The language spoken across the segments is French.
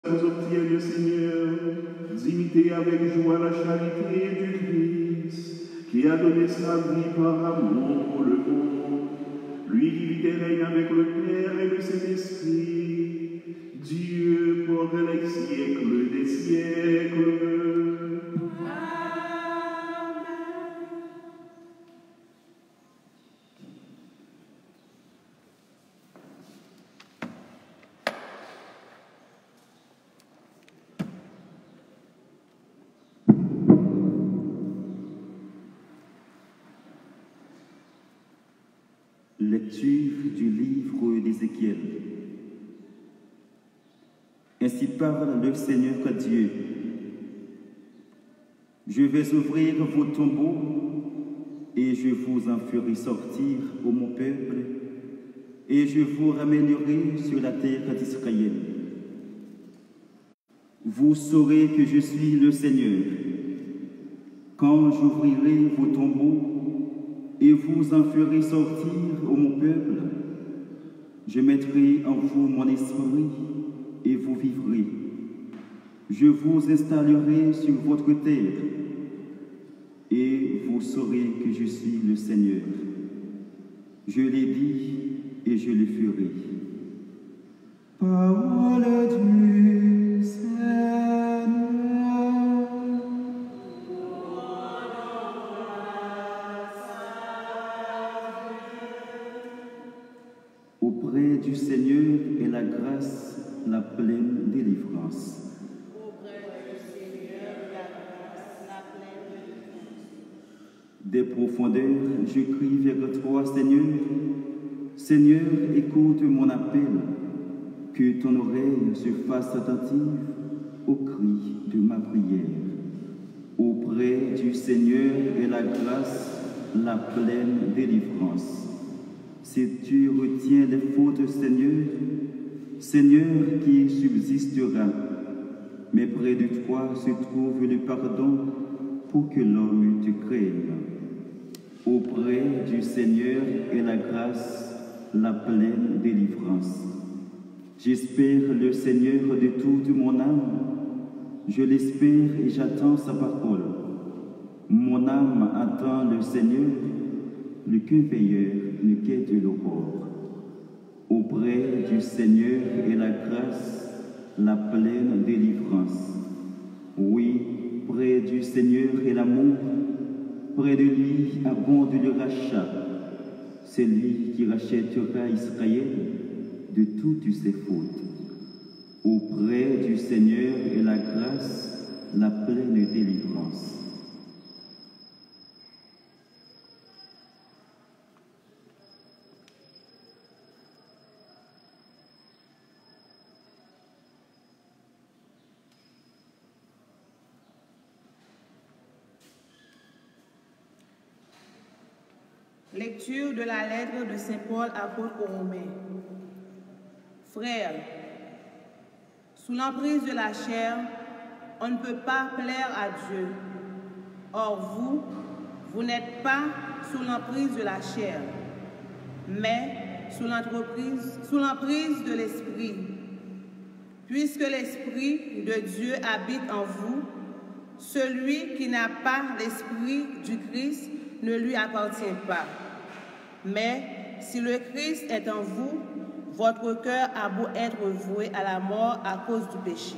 Vous obtiennent le Seigneur, d'imiter avec joie la charité du Christ, qui a donné sa vie par amour pour le monde. Lui qui vit et règne avec le Père et le Saint-Esprit, Dieu pour les siècles des siècles. Lecture du livre d'Ézéchiel. Ainsi parle le Seigneur Dieu. Je vais ouvrir vos tombeaux et je vous en ferai sortir, ô mon peuple, et je vous ramènerai sur la terre d'Israël. Vous saurez que je suis le Seigneur, quand j'ouvrirai vos tombeaux et vous en ferez sortir, ô mon peuple. Je mettrai en vous mon esprit et vous vivrez. Je vous installerai sur votre terre et vous saurez que je suis le Seigneur. Je l'ai dit et je le ferai. Parole du Seigneur. Auprès du Seigneur est la grâce, la pleine délivrance. Des profondeurs, je crie vers toi, Seigneur. Seigneur, écoute mon appel. Que ton oreille se fasse attentive au cri de ma prière. Auprès du Seigneur est la grâce, la pleine délivrance. Si tu retiens les fautes, Seigneur, Seigneur qui subsistera, mais près de toi se trouve le pardon pour que l'homme te craigne. Auprès du Seigneur est la grâce, la pleine délivrance. J'espère le Seigneur de toute mon âme, je l'espère et j'attends sa parole. Mon âme attend le Seigneur, le cœur veilleur ne quête l'aurore. Auprès du Seigneur est la grâce, la pleine délivrance. Oui, près du Seigneur est l'amour, près de lui abonde le rachat. C'est lui qui rachètera Israël de toutes ses fautes. Auprès du Seigneur est la grâce, la pleine délivrance. Lecture de la lettre de Saint Paul apôtre aux Romains. Frères, sous l'emprise de la chair, on ne peut pas plaire à Dieu. Or vous n'êtes pas sous l'emprise de la chair, mais sous l'emprise de l'Esprit. Puisque l'Esprit de Dieu habite en vous, celui qui n'a pas l'Esprit du Christ ne lui appartient pas. Mais si le Christ est en vous, votre cœur a beau être voué à la mort à cause du péché.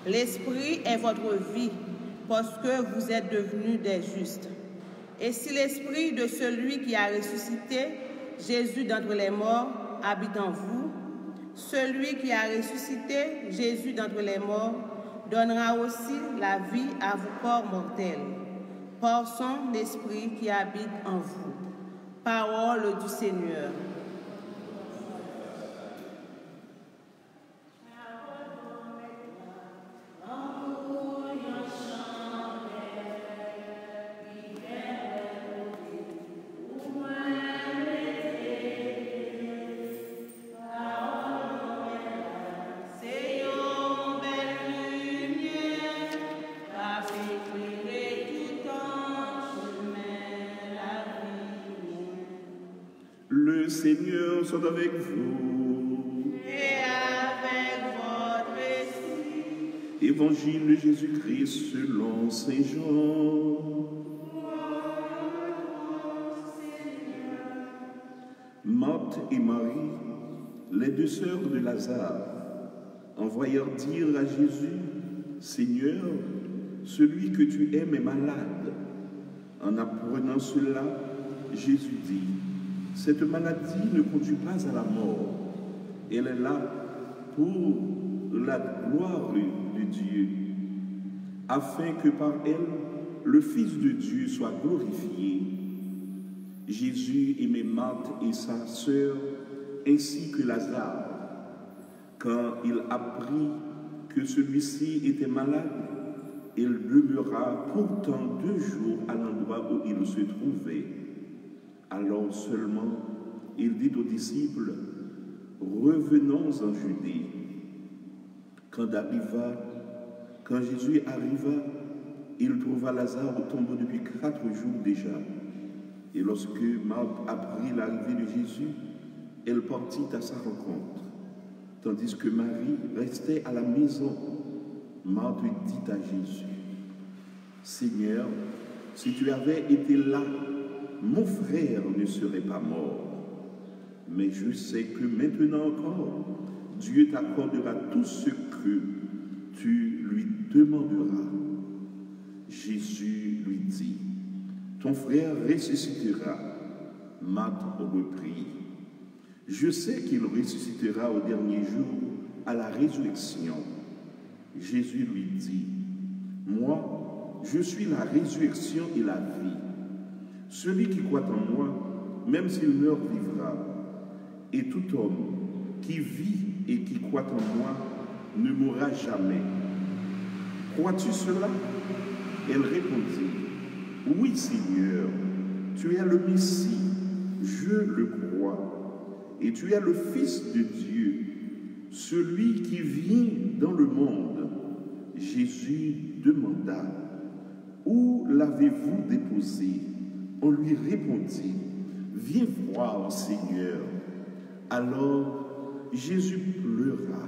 L'Esprit est votre vie, parce que vous êtes devenus des justes. Et si l'Esprit de celui qui a ressuscité Jésus d'entre les morts habite en vous, celui qui a ressuscité Jésus d'entre les morts donnera aussi la vie à vos corps mortels, par son Esprit qui habite en vous. Parole du Seigneur. Le Seigneur soit avec vous. Et avec votre esprit. Évangile de Jésus-Christ selon Saint Jean. Marthe et Marie, les deux sœurs de Lazare, envoyèrent dire à Jésus, « Seigneur, celui que tu aimes est malade. » En apprenant cela, Jésus dit, « Cette maladie ne conduit pas à la mort. Elle est là pour la gloire de Dieu, afin que par elle, le Fils de Dieu soit glorifié. » Jésus aimait Marthe et sa sœur, ainsi que Lazare. Quand il apprit que celui-ci était malade, il demeura pourtant 2 jours à l'endroit où il se trouvait. Alors seulement, il dit aux disciples, « Revenons en Judée. » Quand Jésus arriva, il trouva Lazare au tombeau depuis 4 jours déjà. Et lorsque Marthe apprit l'arrivée de Jésus, elle partit à sa rencontre. Tandis que Marie restait à la maison, Marthe dit à Jésus, « Seigneur, si tu avais été là, mon frère ne serait pas mort. Mais je sais que maintenant encore, Dieu t'accordera tout ce que tu lui demanderas. » Jésus lui dit, « Ton frère ressuscitera. » Marthe reprit, « Je sais qu'il ressuscitera au dernier jour à la résurrection. » Jésus lui dit, « Moi, je suis la résurrection et la vie. Celui qui croit en moi, même s'il meurt, vivra. Et tout homme qui vit et qui croit en moi ne mourra jamais. Crois-tu cela? » Elle répondit, « Oui, Seigneur, tu es le Messie, je le crois, et tu es le Fils de Dieu, celui qui vient dans le monde. » Jésus demanda, « Où l'avez-vous déposé? » On lui répondit, « Viens voir, Seigneur. » Alors Jésus pleura.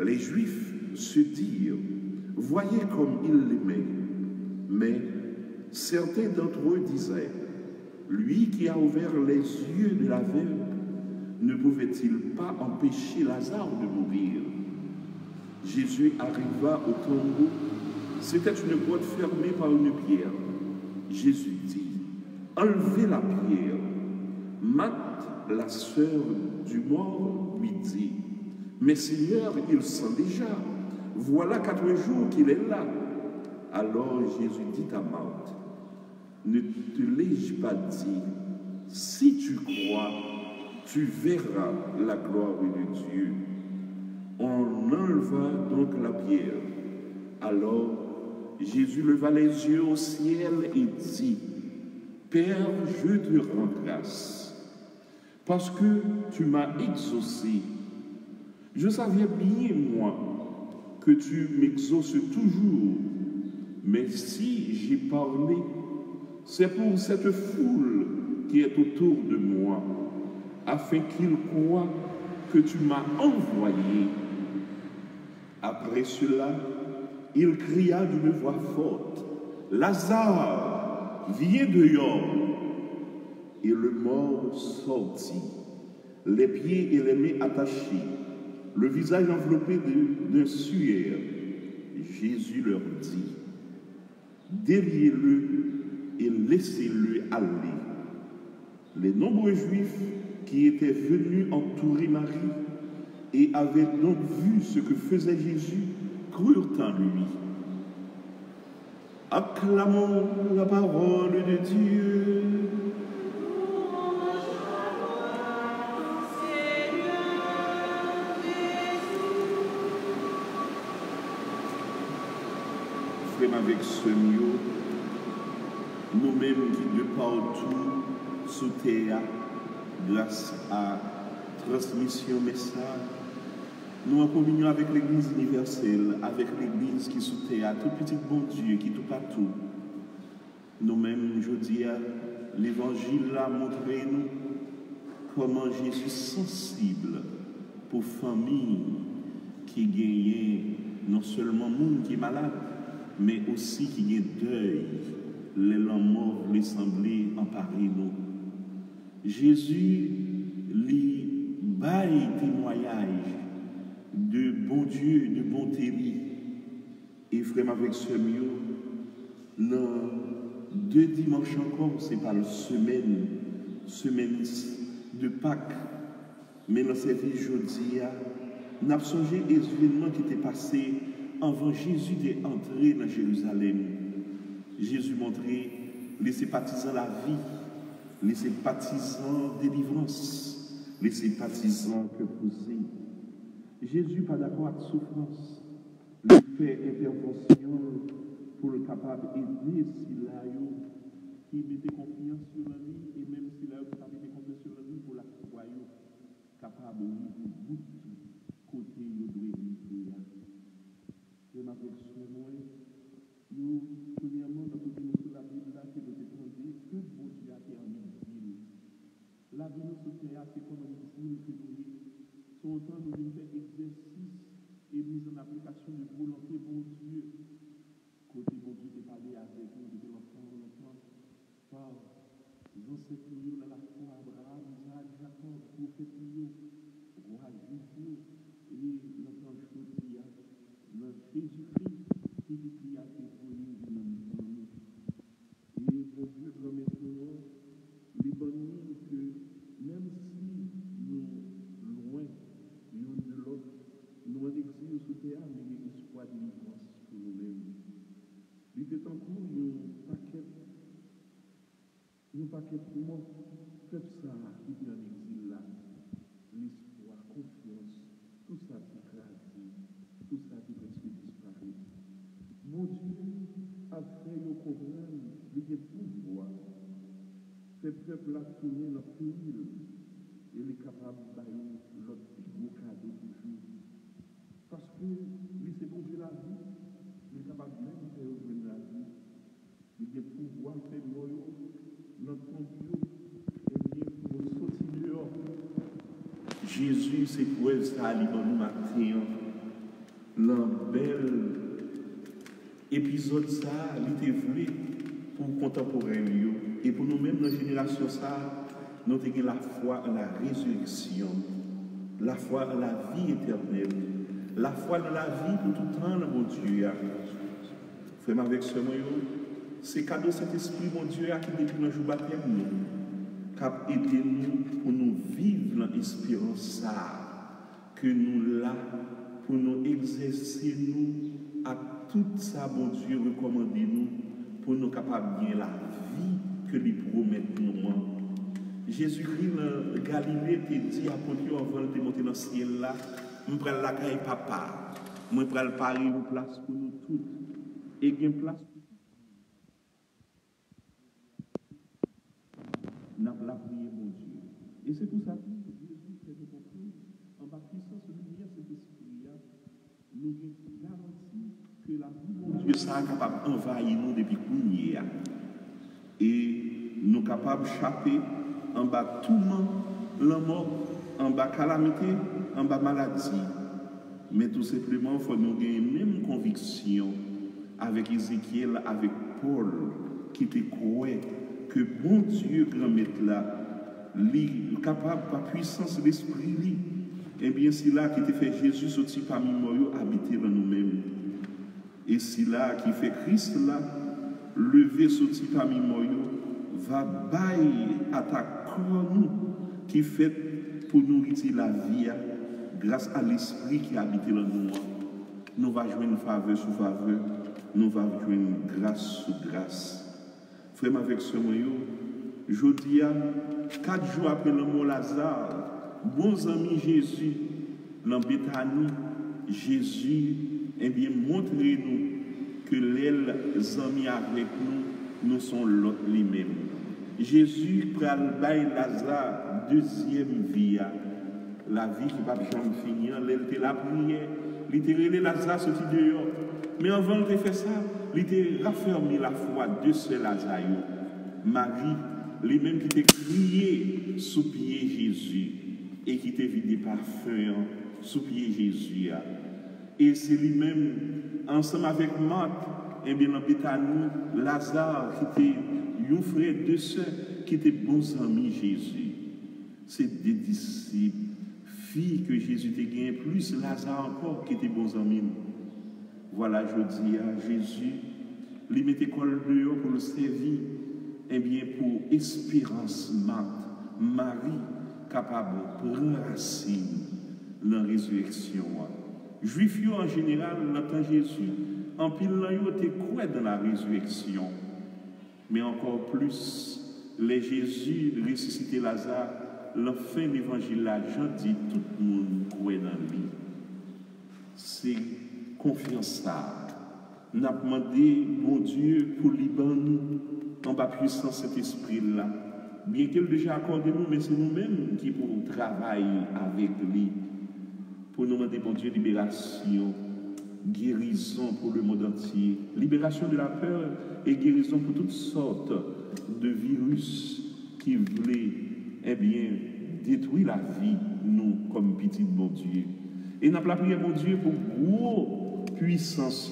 Les Juifs se dirent, « Voyez comme il l'aimait. » Mais certains d'entre eux disaient, « Lui qui a ouvert les yeux de l'aveugle, ne pouvait-il pas empêcher Lazare de mourir? » Jésus arriva au tombeau. C'était une grotte fermée par une pierre. Jésus dit, « Enlevez la pierre. » Marthe, la sœur du mort, lui dit, « Mais Seigneur, il sent déjà. Voilà 4 jours qu'il est là. » Alors Jésus dit à Marthe, « Ne te l'ai-je pas dit, si tu crois, tu verras la gloire de Dieu. » On enleva donc la pierre. Alors Jésus leva les yeux au ciel et dit, « Père, je te rends grâce, parce que tu m'as exaucé. Je savais bien, moi, que tu m'exauces toujours, mais si j'ai parlé, c'est pour cette foule qui est autour de moi, afin qu'ils croient que tu m'as envoyé. » Après cela, il cria d'une voix forte, « Lazare, viens dehors !» Et le mort sortit, les pieds et les mains attachés, le visage enveloppé d'un suaire. Jésus leur dit, « Déliez-le et laissez-le aller. » Les nombreux Juifs qui étaient venus entourer Marie et avaient donc vu ce que faisait Jésus crurent en lui. Acclamons la parole de Dieu. Frère, avec ce mieux, nous-mêmes qui de partout sous terre, grâce à transmission message, nous en communion avec l'Église universelle, avec l'Église qui sous terre, tout petit bon Dieu qui tout partout. Nous-mêmes, je dis, l'Évangile a montré nous comment Jésus sensible pour famille qui gagnait non seulement monde qui est malade, mais aussi qui est deuil, les morts, les semblés emparés nous. Jésus lui baille témoignage de bon Dieu, de bonté. Et frère avec ce mieux, dans 2 dimanches encore, c'est pas la semaine de Pâques, mais dans cette vie jeudi, nous avons songé les événements qui étaient passés avant Jésus d'entrer dans Jérusalem. Jésus montrait les sympathisants la vie, les sympathisants délivrance, les sympathisants que poser. Jésus pas d'accord avec la souffrance. Il fait intervention pour le capable d'aider s'il a qui mettait confiance sur la vie et même s'il a pas mis confiance sur la vie pour la foi capable de bout côté il doit vivre. Je m'appelle moi nous premièrement dans tout sur la Bible là que nous dépendons que bon Dieu a fait en exil. La vie nous sur terre c'est comme un exil que nous sont en train de faire exercice et mise en application de volonté bon Dieu. Côté bon Dieu qui parlé avec nous depuis longtemps, par les ancêtres dans la foi, Abraham, Isaac, Jacob, prophète, roi juif, et notre chose, dans Jésus-Christ, qui a été connu dans nous. Et bon Dieu, dans maintenant, les bonnes que même si nous loin l'un de l'autre, nous en exil sous terre, mais il y a une espoir de délivrance pour nous-mêmes. Il était en cours un paquet de mots, faites ça, qui est en exil là, l'espoir, confiance, tout ça qui écrasé, tout ça qui presque disparaît. Mon Dieu a fait nous comprendre, il est pouvoir. Ce peuple a tourné dans le pays, il est capable de bailler l'autre gros cadeau toujours. Parce que lui, c'est bon Dieu la vie, il est capable même de faire ouvrir la vie. Il est pouvoir faire notre Dieu, et bien pour nous sortir dehors. Jésus, c'est pour elle, ça, il nous matin, dans bel épisode, ça, il était voulu pour contemporain, et pour nous-mêmes, dans la génération, ça, nous avons la foi en la résurrection, la foi en la vie éternelle, la foi dans la vie pour tout temps, mon Dieu. Frère, avec ce moyen, c'est cadeau cet esprit, mon Dieu, qui depuis le jour baptême, nous, qui a aidé nous pour nous vivre l'espérance, que nous là, pour nous exercer, nous, à tout ça, mon Dieu, recommandez nous, pour nous capables de bien la vie que lui promet nous. Jésus-Christ, dans Galilée, te dit à Pontius avant de monter dans le ciel là, je prends la caille papa, je prends le pari, une place pour nous tous, et une place pour nous. Nous avons la prière, mon Dieu. Et c'est pour ça que Jésus fait nous comprendre, en bas puissance de lumière, cet esprit-là, nous garantit que la vie, mon Dieu, ça est capable d'envahir nous depuis hier. Et nous sommes capables d'échapper en bas tout le monde, la mort, en bas calamité, en bas maladie. Mais tout simplement, il faut nous gagner une même conviction avec Ézéchiel, avec Paul, qui te croit que bon Dieu, grand maître là, lui, capable par puissance de l'esprit, lui, et bien c'est là qui te fait Jésus sortir parmi nous, habiter dans nous-mêmes. Et c'est là qui fait Christ là, lever sortir parmi nous, va bailler à ta corps nous, qui fait pour nourrir la vie, grâce à l'esprit qui habite dans nous. Nous va jouer une faveur sur faveur, nous va jouer une grâce sur grâce. Frère, avec ce moyen, je dis, 4 jours après le mot Lazare, bons amis Jésus, dans Béthanie, Jésus, eh bien, montrez-nous que les amis avec nous, nous sommes l'autre lui-même. Jésus pral bail Lazare, deuxième vie, la vie qui va jamais finir, elle la prière, littéralement Lazare sorti dehors. Mais avant de faire ça, il était raffermi la foi de ce Lazare. Marie, lui-même qui t'a crié sous pied Jésus et qui t'a vidé parfum sous pied Jésus. Et c'est lui-même, ensemble avec Marc, et bien en Béthanie, Lazare, qui était un frère, deux sœurs, qui étaient bons amis Jésus. C'est des disciples, filles que Jésus t'a gagné, plus Lazare encore, qui étaient bons amis. Voilà, je dis à Jésus, lui mettait col dehors pour le servir, et bien pour espérance, Marie, capable de prendre racine la résurrection. Juifs en général, l'entend Jésus, en pile l'an te croit dans la résurrection. Mais encore plus, les Jésus ressuscité Lazare, la fin de l'évangile là, j'en dis, tout le monde croit dans lui. C'est confiance ça. Nous avons demandé, mon Dieu, pour Liban, en bas puissance cet esprit-là. Bien qu'il déjà accordé nous, mais c'est nous-mêmes qui pouvons travailler avec lui. Pour nous demander, mon Dieu, libération, guérison pour le monde entier, libération de la peur et guérison pour toutes sortes de virus qui voulaient, eh bien, détruire la vie, nous, comme petits bon Dieu. Et nous avons la prière, mon Dieu, pour gros puissance,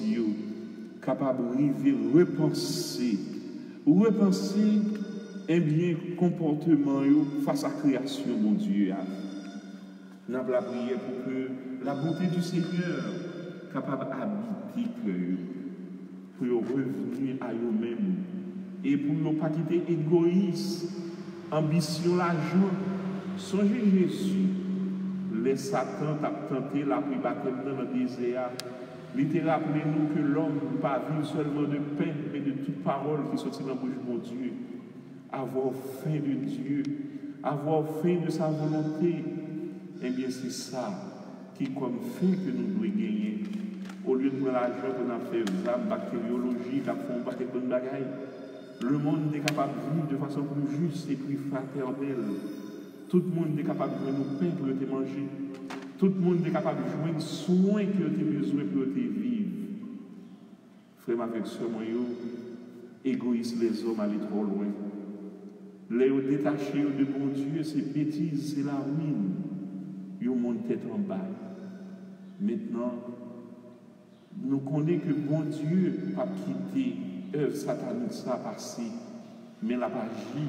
capable de repenser, eh bien, comportement face à la création, mon Dieu. Nous avons la prière pour que la bonté du Seigneur capable d'habiter pour revenir à eux-mêmes et pour ne pas quitter égoïste, ambition, l'argent. Songez Jésus, les Satan t'a tenté la privature dans le désert. Rappelez-nous que l'homme ne peut pas vivre seulement de pain, mais de toute parole qui sortit dans la bouche de mon Dieu. Avoir faim de Dieu, avoir faim de sa volonté, eh bien c'est ça qui est comme faim que nous devons gagner. Au lieu de prendre l'argent qu'on a fait, la bactériologie, la fond, de bagaille, le monde est capable de vivre de façon plus juste et plus fraternelle. Tout le monde est capable de nous pain pour te manger. Tout le monde est capable de jouer de soins que tu as besoin pour te vivre. Frère, avec ce moyen, égoïste les hommes aller trop loin. Les détachés de bon Dieu, c'est bêtises, c'est la ruine. Ils montent tête en bas. Maintenant, nous connaissons que bon Dieu n'a pas quitté l'œuvre satanique, ça a passé, mais l'a pas agi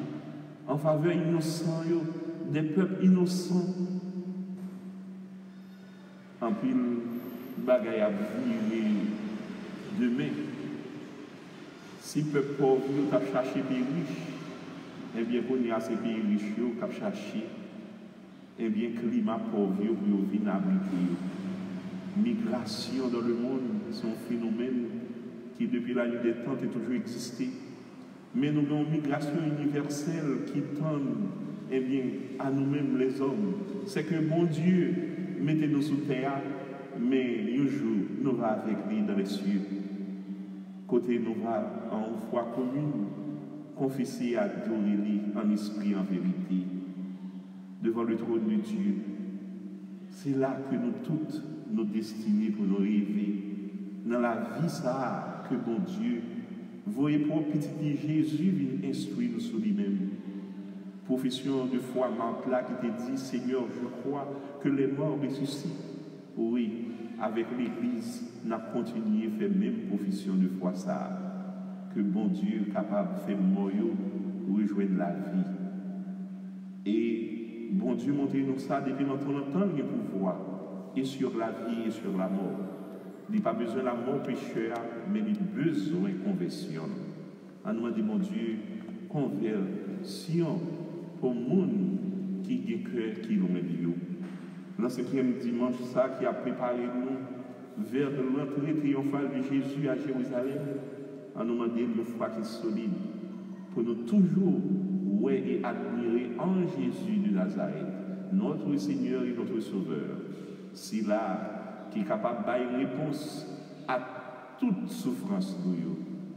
en faveur innocent, des peuples innocents. En pile, bagaille à virer demain. Si le peuple pauvre a cherché pays riches, eh bien, qu'on y a ces pays riches qui ont cherché, eh bien, climat pauvre pour venir habiter. Migration dans le monde, c'est un phénomène qui, depuis la nuit des temps, a toujours existé. Mais nous avons une migration universelle qui tend, eh bien, à nous-mêmes les hommes. C'est que mon Dieu, mettez-nous sous terre, mais un jour, nous allons avec lui dans les cieux. Côté, nous allons en foi commune, confesser à adorer en esprit, en vérité, devant le trône de Dieu. C'est là que nous toutes, nos destinées pour nous rêver. Dans la vie, ça, que bon Dieu, voyez pour petit Jésus vient instruire nous sur lui-même. Profession de foi, Marc là qui te dit, Seigneur, je crois que les morts ressuscitent. Oui, avec l'Église, nous avons continué à faire même profession de foi, ça, que bon Dieu est capable de faire mort pour rejoindre la vie. Et bon Dieu montre-nous ça depuis notre temps, il y a pouvoir, et sur la vie et sur la mort. Il n'y a pas besoin de la mort pécheur, mais il a besoin de conversion. En nous dit, mon Dieu, conversion pour le monde qui a un cœur qui est loin de Dieu. Dans ce 5e dimanche, ça qui a préparé nous vers l'entrée triomphale de Jésus à Jérusalem, en nous demandant une foi qui est solide, pour nous toujours ouais et admirer en Jésus de Nazareth, notre Seigneur et notre Sauveur. C'est là qui est capable de donner une réponse à toute souffrance,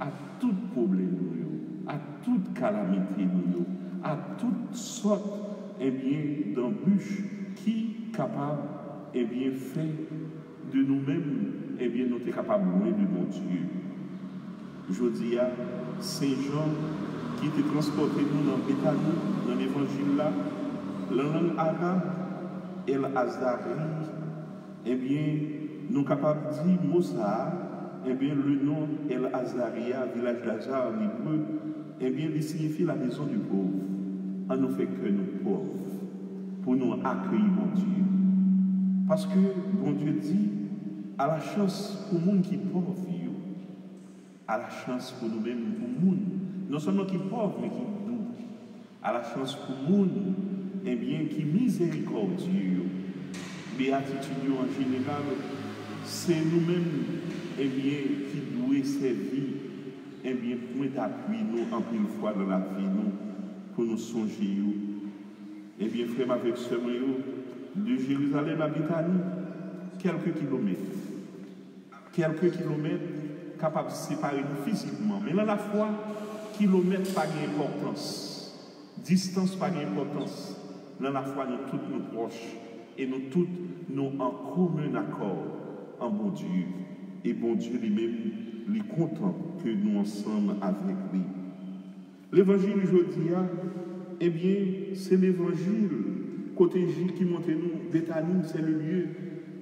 à tout problème, à toute calamité, à toutes sortes eh bien, d'embûches qui est capable eh bien, fait de nous-mêmes, eh bien, nous sommes capables de mon Dieu. Je dis à Saint Jean qui était transporté nous dans Béthanie, dans l'évangile là, la langue arabe, El Azari, eh bien, nous sommes capables de dire, Moussa, eh bien, le nom El Azaria, village d'Azar en hébreu, eh bien, il signifie la maison du pauvre. On nous fait que nous pauvres pour nous accueillir, mon Dieu. Parce que, bon Dieu dit, à la chance pour le monde qui est pauvre, à la chance pour nous-mêmes, pour le monde, non seulement qui est pauvre, mais qui est doux, à la chance pour le monde, eh bien, qui est miséricordieux. Béatitude en général, c'est nous-mêmes, eh bien, qui doit servir, eh bien, point d'appui, nous, en pile fois dans la vie, nous, pour nous songer. Eh bien, frère, avec ce moyen, de Jérusalem à Bethanie, quelques kilomètres, capables de séparer nous physiquement, mais là, la foi, kilomètres pas d'importance, distance pas d'importance. Dans la foi, nous tous nous proches et nous tous nous en commun accord en bon Dieu. Et bon Dieu lui-même, lui content que nous ensemble avec lui. L'évangile aujourd'hui, eh bien, c'est l'évangile côté Gilles qui montre nous, Béthanie, c'est le lieu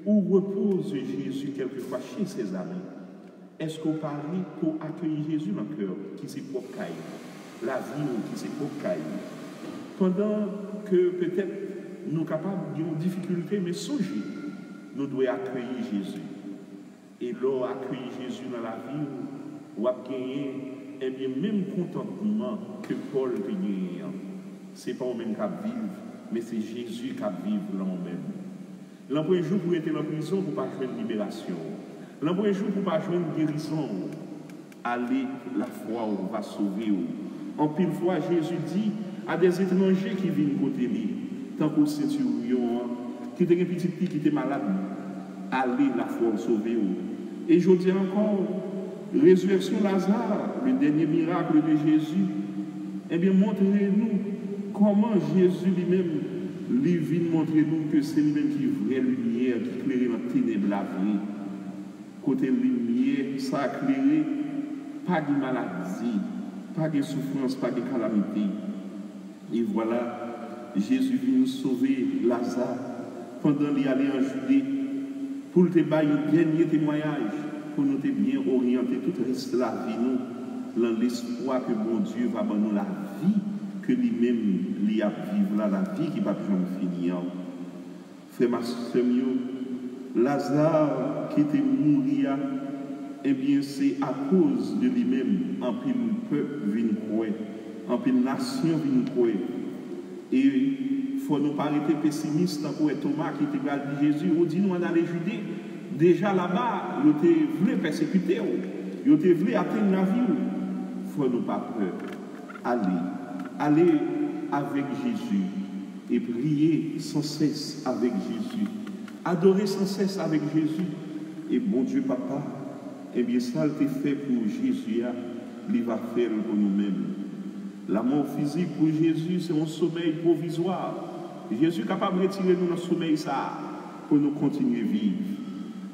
où repose Jésus quelquefois chez ses amis. Est-ce qu'on parle pour accueillir Jésus dans le cœur, qui s'est pour caille, la vie qui s'est pour caille, pendant que peut-être nous sommes capables d'une difficulté, mais songez, nous devons accueillir Jésus. Et là, accueillir Jésus dans la vie, ou à gagner, eh bien, même contentement que Paul a gagné. Ce n'est pas nous-mêmes qui vivons, mais c'est Jésus qui vit là nous-mêmes. L'emploi jour pour être en prison, pour ne pas jouer une libération. L'emploi jour pour ne pas jouer une guérison. Allez, la foi va sauver. En pile fois, Jésus dit à des étrangers qui viennent côté lui, tant qu'au centurion, qui était un petit petit qui était malade, allez, la foi sauver. Et je dis encore, résurrection Lazare, le dernier miracle de Jésus, eh bien, montrez-nous comment Jésus lui-même lui vient montrer nous que c'est lui-même qui est vraie lumière, qui éclaire dans ténèbres la vie. Côté lumière, ça a éclairé, pas de maladie, pas de souffrance, pas de calamité. Et voilà, Jésus vient nous sauver Lazare pendant qu'il allait en Judée pour te bailler un dernier témoignage, pour nous bien orienter tout le reste de la vie, nous, dans l'espoir que bon Dieu va donner la vie que lui-même lui a vivre là, la vie qui va jamais finir. Frère ma soeur, Lazare qui était mort, eh bien c'est à cause de lui-même, en pile peuple vient croire, en pile nation vient croire. Et il faut nous pas être pessimistes pour Thomas qui était à Jésus, on dit nous en aller Judée. Déjà là-bas, ils voulaient persécuter, ils voulaient atteindre la vie. Il faut nous pas peur. Allez avec Jésus et prier sans cesse avec Jésus. Adorer sans cesse avec Jésus. Et bon Dieu, Papa, eh bien ça, il fait pour Jésus, il va faire pour nous-mêmes. La mort physique pour Jésus, c'est un sommeil provisoire. Jésus est capable de retirer nous dans ce sommeil ça pour nous continuer à vivre.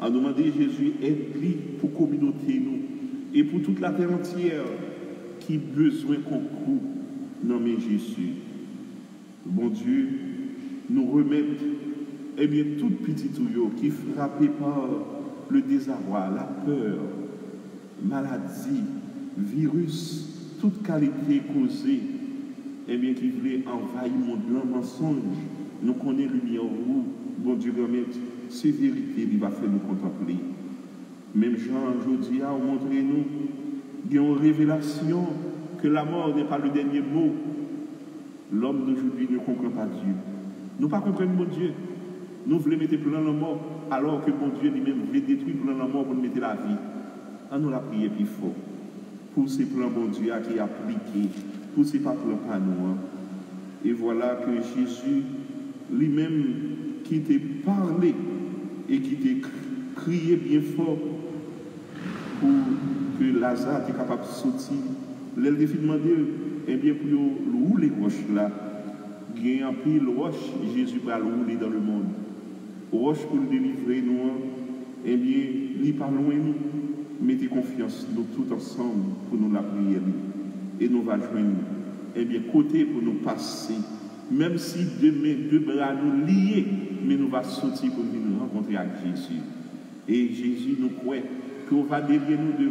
En demandant Jésus, aide-lui pour la communauté nous et pour toute la terre entière qui a besoin qu'on court nommer Jésus. Bon Dieu, nous remettre eh bien tout petit tuyau qui est frappé par le désarroi, la peur, maladie, virus, toute qualité causée, eh bien qui voulait envahir mon monde, le mensonge. Nous connaissons lumière où, bon Dieu, remettre ces vérités, il va faire nous contempler. Même Jean, aujourd'hui, a montré nous, il y a une révélation que la mort n'est pas le dernier mot. L'homme d'aujourd'hui ne comprend pas Dieu. Nous ne comprenons pas mon Dieu. Nous voulons mettre plein la mort, alors que mon Dieu lui-même veut détruire plein la mort pour nous mettre la vie. On nous l'a prié plus fort. Pour ces plans, bon Dieu, qui a appliqué, pour ces pas plans pas nous. Et voilà que Jésus lui-même qui t'a parlé et qui t'a crié bien fort pour que Lazare soit capable de sortir. L'elle a demandé, eh bien, pour le rouler roche là, il y a un pile roche, Jésus va le rouler dans le monde. Roche pour le délivrer, nous, eh bien, il pas loin nous. Mettez confiance, nous tous ensemble, pour nous la prière. Et nous allons joindre, eh bien, côté pour nous passer. Même si demain, deux bras nous liés, mais nous allons sortir pour nous rencontrer avec Jésus. Et Jésus nous croit qu'on va délivrer nous de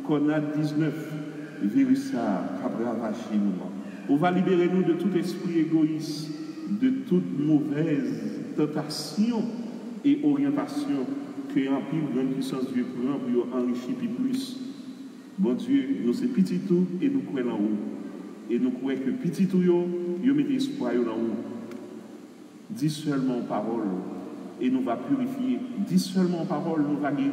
Covid-19, virus qui a ravaché nous. On va libérer nous de tout esprit égoïste, de toute mauvaise tentation et orientation que en pile grande puissance Dieu prend pour enrichir plus. Bon Dieu, nous sommes petits tout et nous croyons en haut. Et nous croyons que petit tout, nous mettons espoir en haut. Dis seulement parole et nous va purifier. Dis seulement parole, nous va guérir.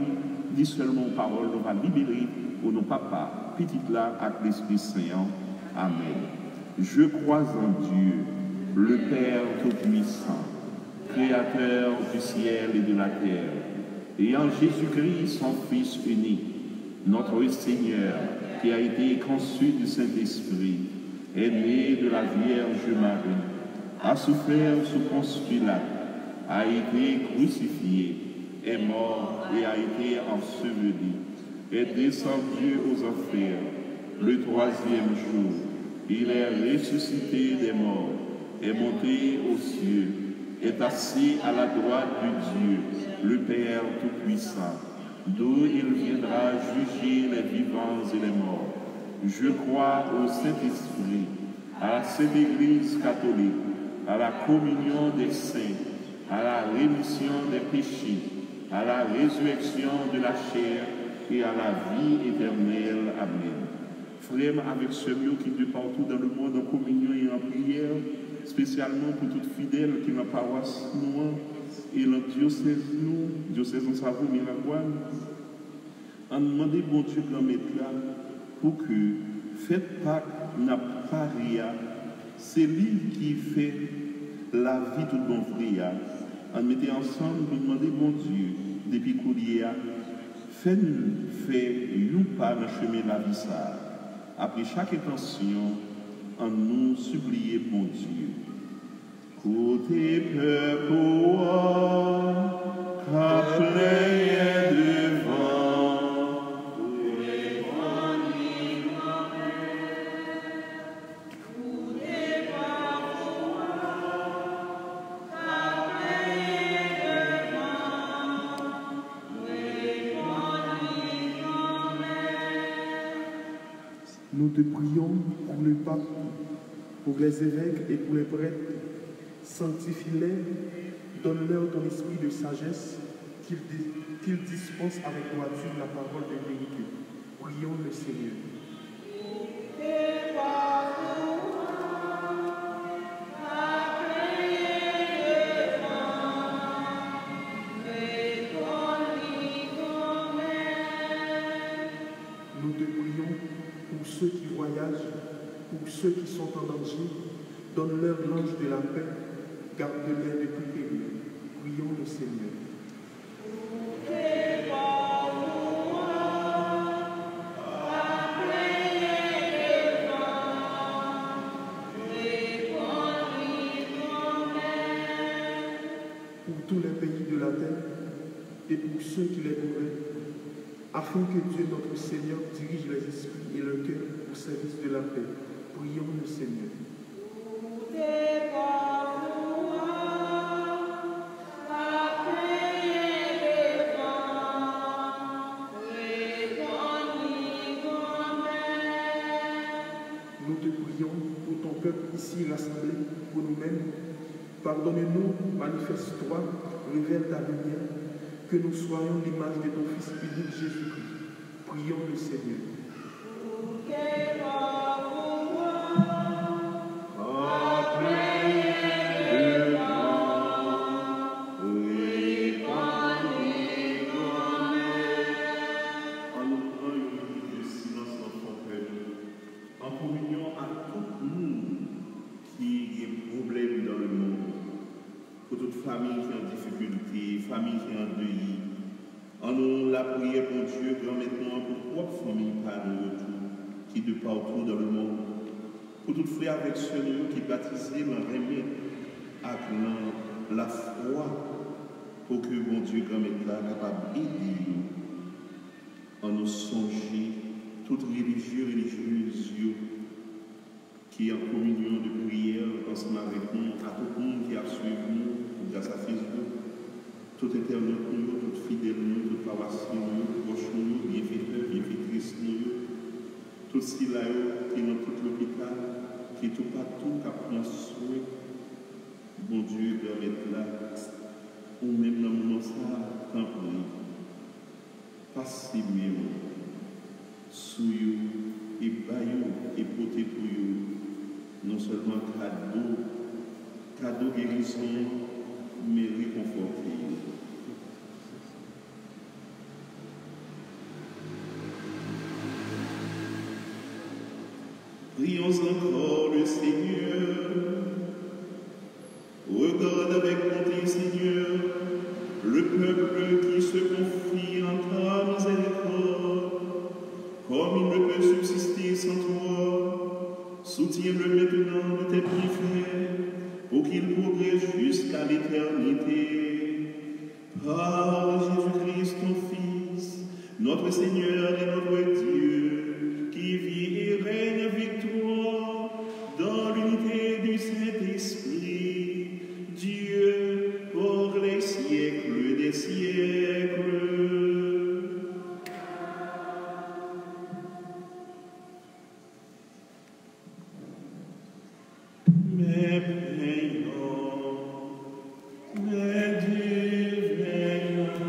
Dis seulement parole, nous va libérer pour nos papas, petit là, avec l'Esprit Saint. Amen. Je crois en Dieu, le Père Tout-Puissant, Créateur du ciel et de la terre, et en Jésus-Christ, son Fils unique, notre Seigneur, qui a été conçu du Saint-Esprit, est né de la Vierge Marie, a souffert sous Ponce Pilate, a été crucifié, est mort et a été enseveli, est descendu aux enfers. Le troisième jour, il est ressuscité des morts, est monté aux cieux, est assis à la droite de Dieu, le Père Tout-Puissant, d'où il viendra juger les vivants et les morts. Je crois au Saint-Esprit, à la Sainte Église catholique, à la communion des saints, à la rémission des péchés, à la résurrection de la chair et à la vie éternelle. Amen. Frères, avec ceux qui de partout dans le monde en communion et en prière, spécialement pour toutes fidèles qui dans la paroisse nous et dans le diocèse en Savoie Miragoine, on demande bon Dieu grand maître là pour que faites Pâques n'a pas rien. C'est lui qui fait la vie tout bon frère. On mettait ensemble pour demander bon Dieu depuis coulier fais-nous faire un pas dans le chemin de la vie ça. Après chaque intention, on nous supplie bon Dieu. Côté peuple, qu'appelez devant, nous te prions pour le pape, pour les évêques et pour les prêtres. Sanctifie-les, donne-leur ton esprit de sagesse, qu'ils dispensent avec droiture la parole de vérité. Prions le Seigneur. Nous te prions pour ceux qui voyagent, pour ceux qui sont en danger, donne-leur l'ange de la paix, garde-les de tout péril. Prions le Seigneur. Pour tous les pays de la terre et pour ceux qui les gouvernent, afin que Dieu notre Seigneur dirige les esprits et le cœur au service de la paix. Prions le Seigneur. Nous te prions pour ton peuple ici rassemblé, pour nous-mêmes. Pardonne-nous, manifeste-toi, révèle ta lumière, que nous soyons l'image de ton Fils unique Jésus-Christ. Prions le Seigneur. Famille qui est en difficulté, famille qui est en deuil. On nous la prière pour Dieu, grand maintenant pour propre famille par le retour, qui de partout dans le monde. Pour tous frères avec ceux qui baptisés dans remède avec la foi, pour que bon Dieu grand maintenant capable d'aider en nous songer toute religieuse qui est en communion de prière ensemble avec nous, à tout le monde qui a suivi nous grâce à Facebook. tout internaute, tout fidèle, tout paroissien, tout proche, bienfaiteur, bienfaitrice, tout ce qui est là, qui est dans tout l'hôpital, qui est tout partout, qui prend soin. Bon Dieu, permettre là, ou même dans le moment ça, tant pis. Passez mieux, sous vous, et baillez et portez pour vous, non seulement cadeau guérison, mais réconforter. Prions encore le Seigneur. Regarde avec bonté, Seigneur, le peuple qui se confie en ta miséricorde. Comme il ne peut subsister sans toi, soutiens-le maintenant de tes bienfaits, pour qu'il progresse jusqu'à l'éternité. Par Jésus-Christ, ton Fils, notre Seigneur et notre Dieu, qui vit et règne avec toi dans l'unité du Saint-Esprit, Dieu pour les siècles des siècles. Mais prions, mais Dieu veillons,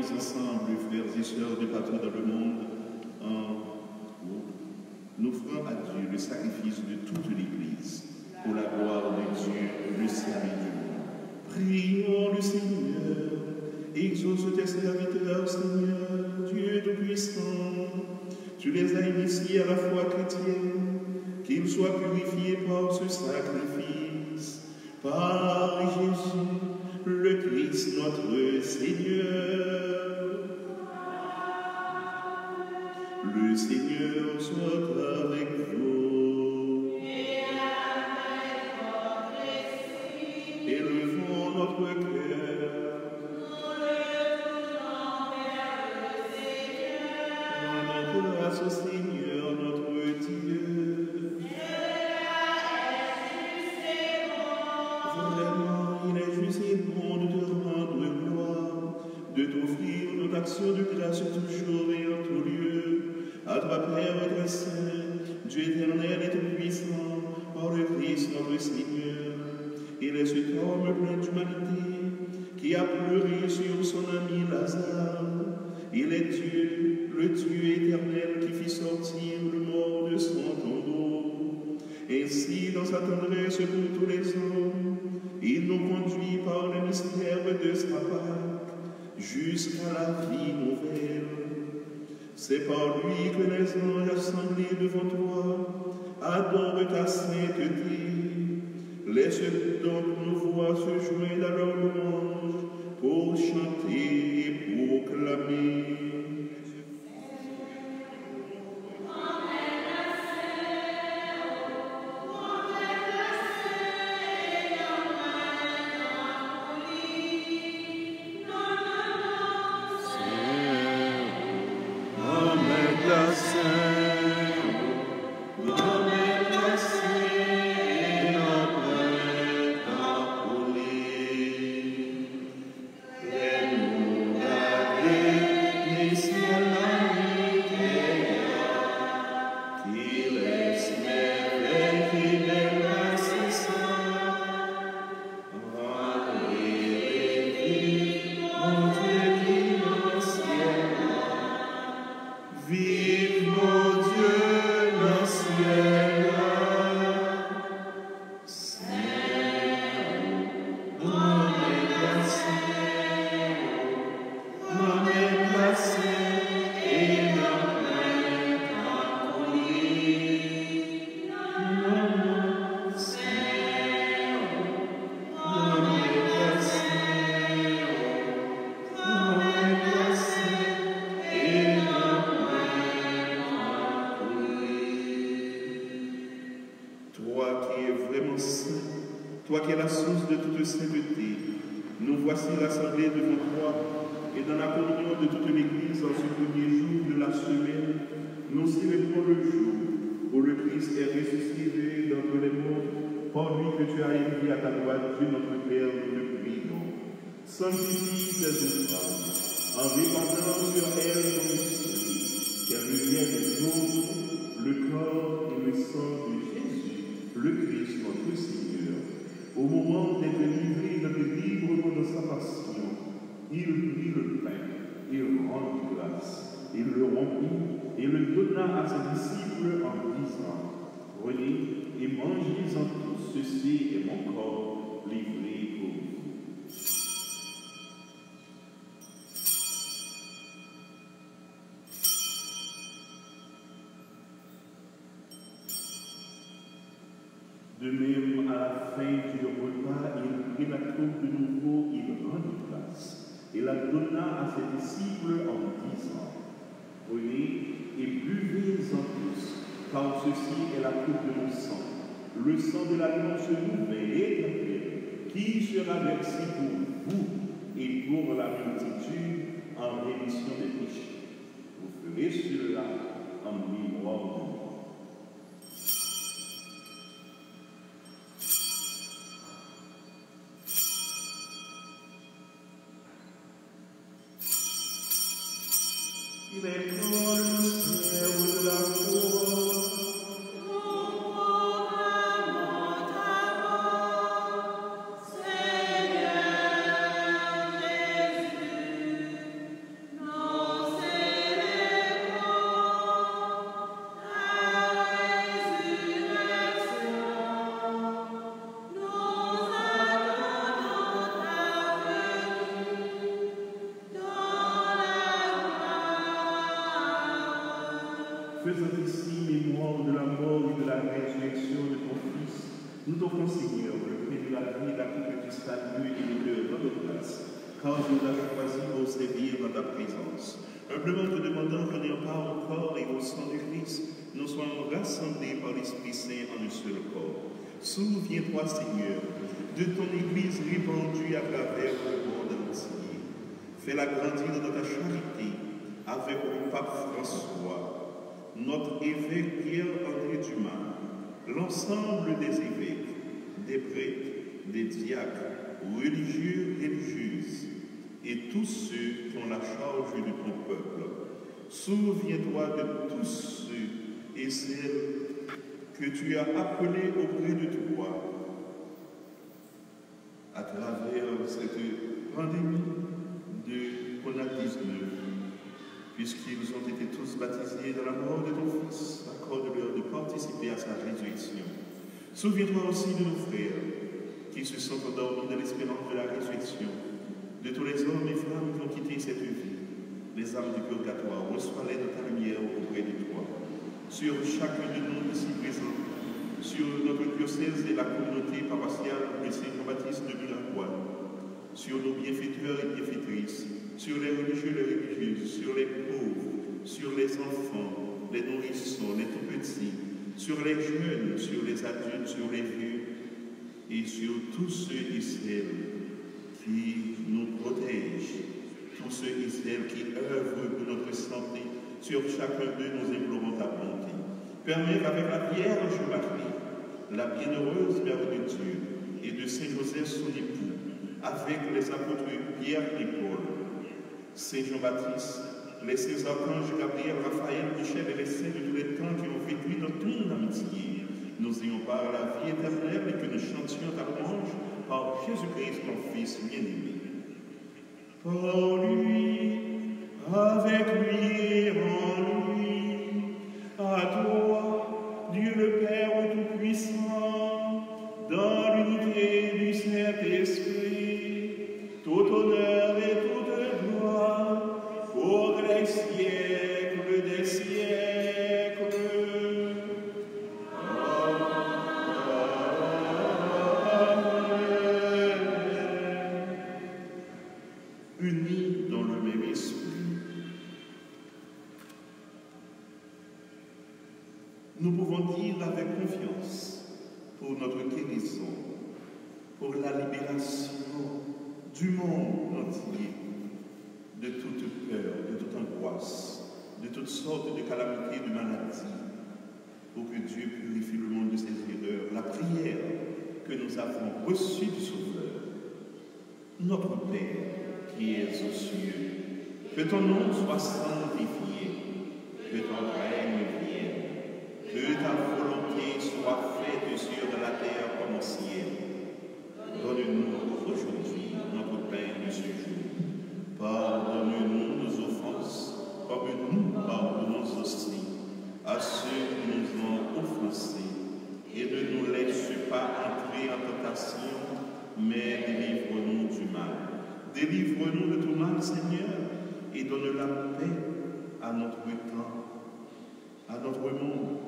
ensemble, frères et sœurs de partout dans le monde, nous ferons à Dieu le sacrifice de toute l'Église, pour la gloire de Dieu, le salut du monde. Prions le Seigneur, exauce tes serviteurs, Seigneur, Dieu Tout-Puissant. Tu les as initiés à la foi chrétienne, qu'ils soient purifiés par ce sacrifice, par Jésus, le Christ notre Seigneur. Le Seigneur soit avec vous. Et avec votre esprit. Élevons notre cœur. Nous le tournons vers le Seigneur. Rendons grâce au Seigneur notre Dieu. Vraiment, il est juste et bon de te rendre gloire, de t'offrir notre action de grâce toujours et en tout lieu. À toi, Père, notre Saint, Dieu éternel et tout-puissant, par le Christ notre Seigneur. Il est cet homme plein d'humanité qui a pleuré sur son ami Lazare. Il est Dieu, le Dieu éternel qui fit sortir le mort de son tombeau. Ainsi, dans sa tendresse pour tous les hommes, il nous conduit par le mystère de sa Pâque jusqu'à la vie nouvelle. C'est par lui que les anges assemblés devant toi adore ta sainteté. Laisse donc nos voix se joindre à leur louange pour chanter et proclamer. Toi qui es la source de toute sainteté, nous voici rassemblés devant toi et dans la communion de toute l'Église en ce premier jour de la semaine, nous célébrons le jour où le Christ est ressuscité d'entre les morts, par lui que tu as élevé à ta droite, Dieu notre Père, nous te prions. Sanctifie ces offrandes en répandant sur elles ton esprit, qu'elles deviennent d'autres le corps et le sang de Jésus, le Christ notre Seigneur. Au moment d'être livré dans le librement de sa passion, il prit le pain, il rendit grâce, il le rompit et le donna à ses disciples en disant: Prenez et mangez-en tous, ceci est mon corps livré pour vous. De même, à la fin du repas, il prit la coupe de nouveau, il rendit grâce, et la donna à ses disciples en disant: Prenez et buvez-en tous, car ceci est la coupe de mon sang, le sang de l'alliance nouvelle et éternelle, qui sera versé pour vous et pour la multitude en rémission des péchés. Vous ferez cela en mémoire de moi. Il est pour le ciel de la foi. Faisant ici mémoire de la mort et de la résurrection de ton Fils, nous t'offrons, Seigneur, le prix de la vie, la coupe du salut et le cœur de notre grâce, car tu nous as choisi pour servir dans ta présence. Humblement te demandant que n'ayant pas au corps et au sang de Christ, nous soyons rassemblés par l'Esprit Saint en un seul corps. Souviens-toi, Seigneur, de ton Église répandue à travers le monde entier. Fais-la grandir dans ta charité avec le pape François, notre évêque Pierre-André Dumas, l'ensemble des évêques, des prêtres, des diacres, religieux, religieuses, et tous ceux qui ont la charge de ton peuple. Souviens-toi de tous ceux et celles que tu as appelés auprès de toi à travers cette pandémie de Covid-19. Puisqu'ils ont été tous baptisés dans la mort de ton Fils, accorde-leur de participer à sa résurrection. Souviens-toi aussi de nos frères qui se sont endormis dans l'espérance de la résurrection, de tous les hommes et femmes qui ont quitté cette vie. Les âmes du purgatoire, reçois-les de ta lumière auprès de toi. sur chacun de nous ici présents, sur notre diocèse et la communauté paroissiale de Saint-Jean-Baptiste de Miracois, sur nos bienfaiteurs et bienfaitrices, sur les religieux et les religieuses, sur les pauvres, sur les enfants, les nourrissons, les tout-petits, sur les jeunes, sur les adultes, sur les vieux, et sur tous ceux et celles qui nous protègent, tous ceux et celles qui œuvrent pour notre santé. Sur chacun d'eux, nous implorons ta bonté. Permets qu'avec la Vierge Marie, la bienheureuse Mère de Dieu, et de Saint Joseph son époux, avec les apôtres Pierre et Paul, Saint Jean-Baptiste, les saints archanges Gabriel, Raphaël, Michel et les saints de tous les temps qui ont vécu dans toute l'amitié, nous ayons par la vie éternelle et que nous chantions ta louange par Jésus-Christ, ton Fils bien-aimé. Par lui, avec lui et en lui, à toi, Dieu le Père Tout-Puissant, dans l'unité du Saint-Esprit, tout honneur et toute gloire, pour les siècles des siècles. Unis dans le même esprit, nous pouvons dire avec confiance pour notre guérison, pour la libération du monde entier de toute peur, de toute angoisse, de toutes sortes de calamités, de maladies, pour que Dieu purifie le monde de ses erreurs. La prière que nous avons reçue du Sauveur. Notre Père, qui es aux cieux, que ton nom soit sanctifié, que ton règne vienne, que ta volonté soit faite sur la terre comme au ciel. Donne-nous aujourd'hui notre pain de ce jour. Pardonne-nous nos offenses, comme nous pardonnons aussi à ceux qui nous ont offensés. Et ne nous laisse pas entrer en tentation, mais délivre-nous du mal. Délivre-nous de tout mal, Seigneur, et donne la paix à notre temps, à notre monde.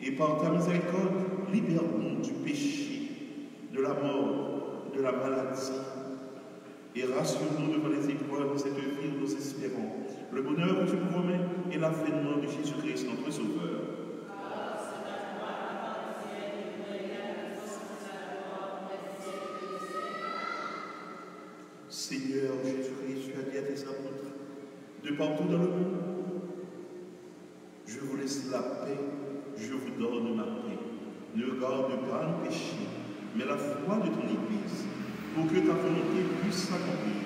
Et par ta miséricorde, libère-nous du péché, de la mort, de la maladie. Et rassure-nous devant les épreuves de cette vie où nous espérons le bonheur que tu nous promets et l'avènement de Jésus-Christ, notre Sauveur. Seigneur Jésus-Christ, tu as dit à tes apôtres, de partout dans le monde, je vous laisse la paix, je vous donne ma paix. Ne regarde pas nos péchés, mais la foi de ton Église, pour que ta volonté puisse s'accomplir.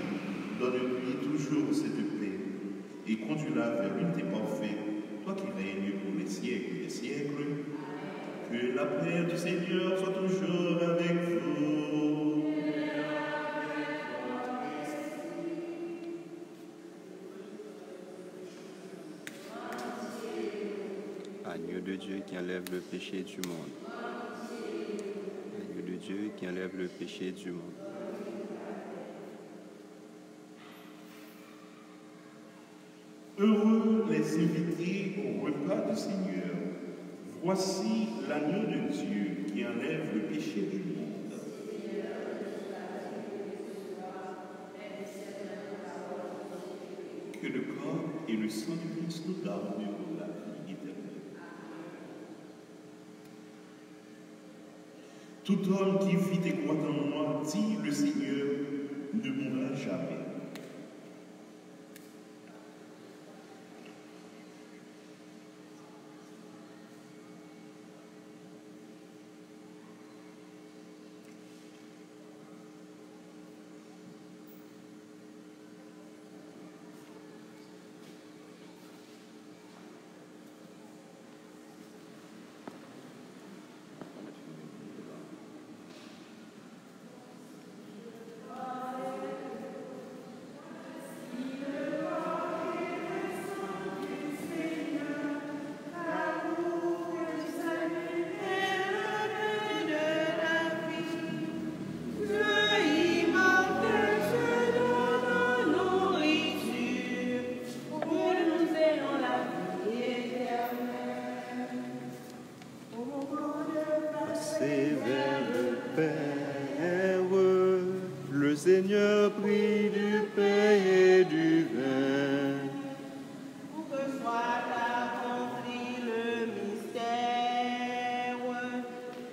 Donne-lui toujours cette paix et conduis-la vers l'unité parfaite, toi qui règnes pour les siècles des siècles. Que la paix du Seigneur soit toujours avec vous. Agneau de Dieu qui enlève le péché du monde. Agneau de Dieu qui enlève le péché du monde. Heureux les invités au repas du Seigneur. Voici l'agneau de Dieu qui enlève le péché du monde. Que le corps et le sang du Christ nous gardent pour la vie éternelle. Tout homme qui vit et croit en moi, dit le Seigneur, ne mourra jamais. Seigneur, prie du pain et du vin. Pour que soit accompli le mystère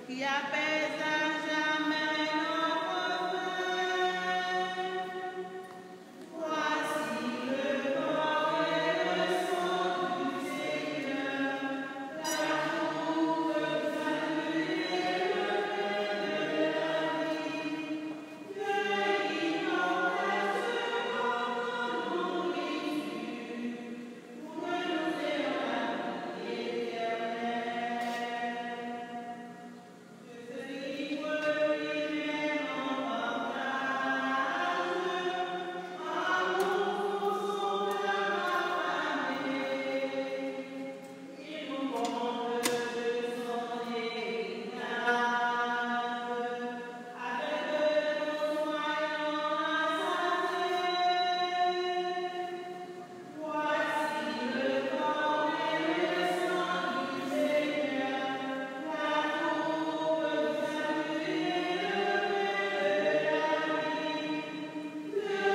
qui apaise à jamais notre peine. Voici le corps et le sang du Seigneur, la coupe salut et le pain de la vie. Dieu immortel se donne nourriture pour que nous ayons la vie éternelle. Que ce livre lui-même en partage, amour pour son âme affamée. Il nous comble de son héritage, avec nous soyons rassasiés. Voici le corps et le sang du Seigneur, la coupe du salut et le pain de la vie. Dieu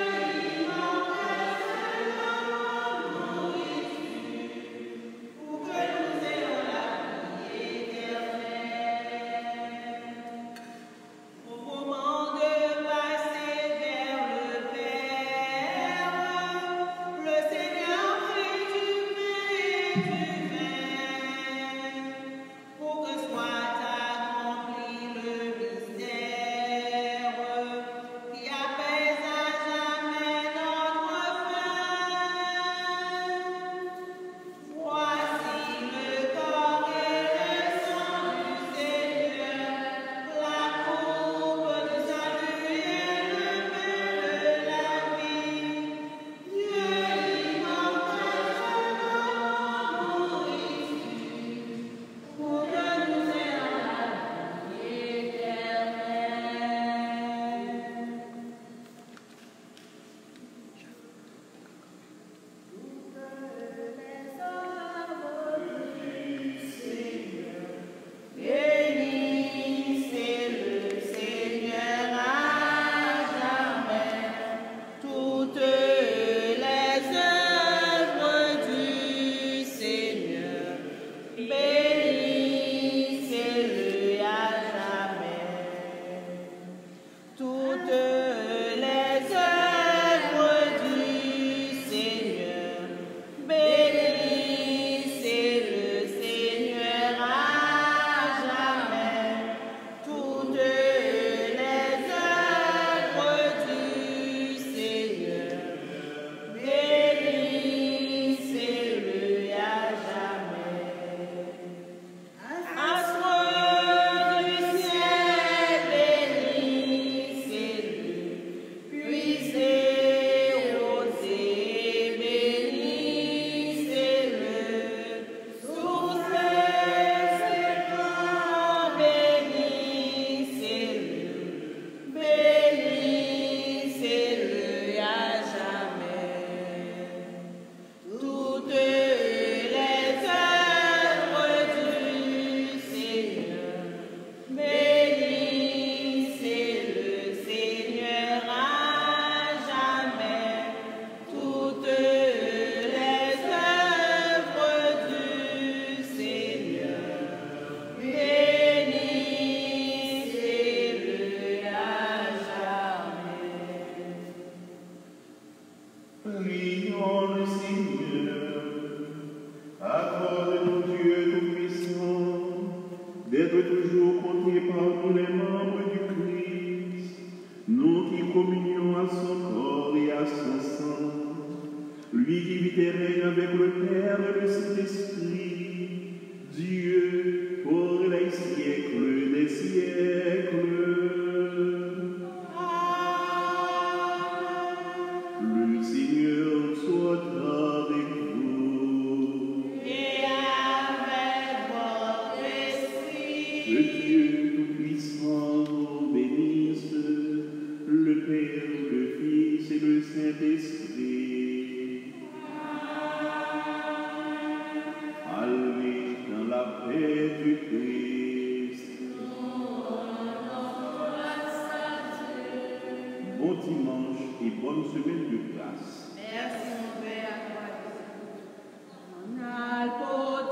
immortel se donne nourriture pour que nous ayons la vie éternelle. Au moment de passer vers le Père, le Seigneur prit du pain et du vin, pour que soit accompli le mystère qui apaise à jamais notre peine. Voici le corps et le sang du Seigneur, la coupe du salut et le pain de la vie. Dieu immortel se donne nourriture pour que nous ayons la vie éternelle. Bénissez le Seigneur à jamais, toutes les œuvres du Seigneur. Bénissez-le à jamais. Toutes les œuvres du Seigneur. Bénissez le Seigneur à jamais. Toutes les œuvres du Seigneur. Bénissez-le à jamais. Astre du ciel, bénissez-le. Puisez, osez, bénissez-le. Source séquent, bénissez-le. Bénissez-le à jamais. Toutes les œuvres du Seigneur. Bénissez le Seigneur à jamais. Toutes les œuvres du Seigneur. Bénissez-le à jamais. Prions le Seigneur. Accorde-nous, Dieu Tout-Puissant, d'être toujours comptés par nous les membres du Christ, nous qui communions à son corps et à son sang, lui qui vit et règne avec le Père et le Saint-Esprit, Dieu pour les siècles des siècles. Le Seigneur soit avec vous. Et avec votre esprit. Que Dieu Tout-Puissant vous bénisse, le Père, le Fils et le Saint-Esprit. À bon dimanche et bonne semaine de grâce. Merci mon Père à toi.